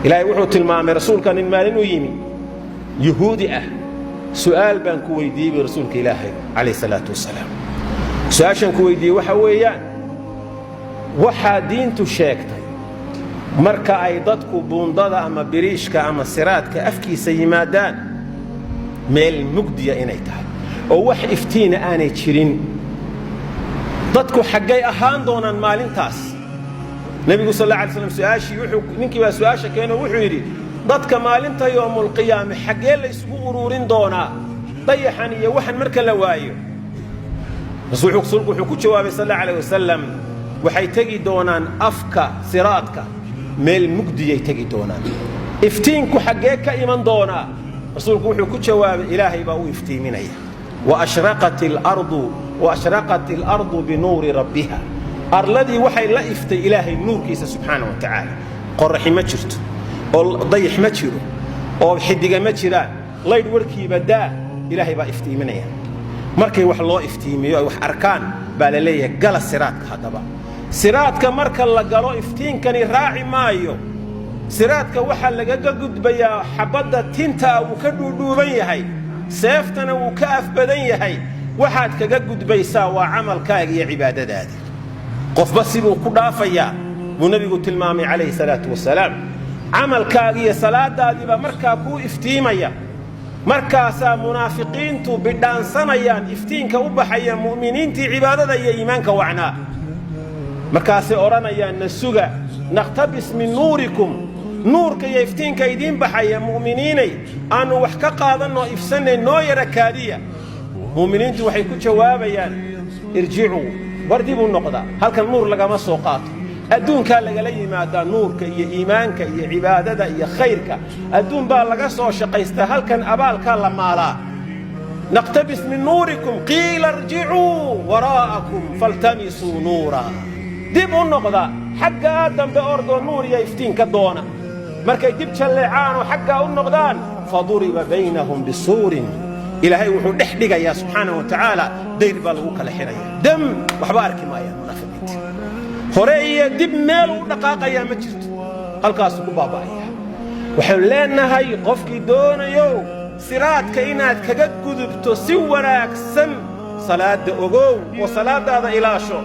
إلهي وحو تلمامي رسولك أن المالين ويمي يهودي سؤال بان كويدي برسولك إلهي عليه الصلاة والسلام سؤال كويدي وحويان وحا دينتو شاكتي marka ay dadku buundada ama biriishka ama siraadka afkiisa yimaadaan meel mugdiya inay tahay oo wax iftiina aanay jirin dadku xaggay ahaan doonaan maalintaas nabigu sallallahu alayhi wasallam su'aashi wuxuu ninkii waa su'aasha keenay wuxuu yiri dadka maalinta yoomul qiyaamah xaggee la isugu ururin doonaa dayaxan iyo waxan marka la waayo rasuulku wuxuu ku jawaabay sallallahu alayhi wasallam waxay tagi doonaan afka siraadka meel mugdiyay tagi doonaan iftiinku xaggee ka iman doonaa rasuulku wuxuu ku jawaabay ilaahay baa u iftiiminaya wa ashraqat al-ardu bi nuuri rabbiha arladii waxay la iftay ilaahay nuurkiisa subhanahu wa ta'ala qorraxi ma jirto oo dayax ma jiro oo xidiga ma jiraan layd warkiiba daa ilaahay baa iftiiminaya markay wax loo iftiimiyo wax arkaan baa la leeyahay gala siraadka hadaba siraadka marka la galo iftiinkani raaci maayo siraadka waxa laga gudbayaa xabada tinta uu ka dhuudhuuban yahay seeftana uu ka afbadan yahay waxaad kaga gudbaysaa waa amalkaaga iyo cibaadadaada qofba sidoo ku dhaafaya uu nabigu tilmaamay calayhi salaatu wasalaam amalkaaga iyo salaadaadiba markaa ku iftiimaya markaasaa munaafiqiintu bidhaansanayaan iftiinka u baxaya mu'miniintii cibaadada iyo iimaanka wacnaa markaasay oranayaan nasuga naqtabis min nuurikum nuurka iyo iftiinka idiin baxaya mu'miniinay aanu wax ka qaadanno ifsanay noo yara kaadiya mu'miniintu waxay ku jawaabayaan irji'u wardibu noqda halkan nuur lagama soo qaato adduunka lagala yimaada nuurka iyo iimaanka iyo cibaadada iyo khayrka adduun baa laga soo shaqaystaa halkan abaalka la maalaa naqtabis min nuurikum qila irji'u wara'akum faltamisu nuura dib u noqda xagga dambe ordo nuur iyo iftiinka doona markay dib jaleecaan oo xagga u noqdaan faduriba baynahum bisuurin ilaahay wuxuu dhex dhigayaa subhanahu wa ta'ala dayr baa lagu kala xiraya dam waxba arki maayaan munaafiqiinta hore iyo dib meel u dhaqaaqaya ma jirto halkaas ku baaba'aya waxaan leenahay qofkii doonayo siraadka inaad kaga gudubto si wanaagsan salaada ogow oo salaadaada ilaasho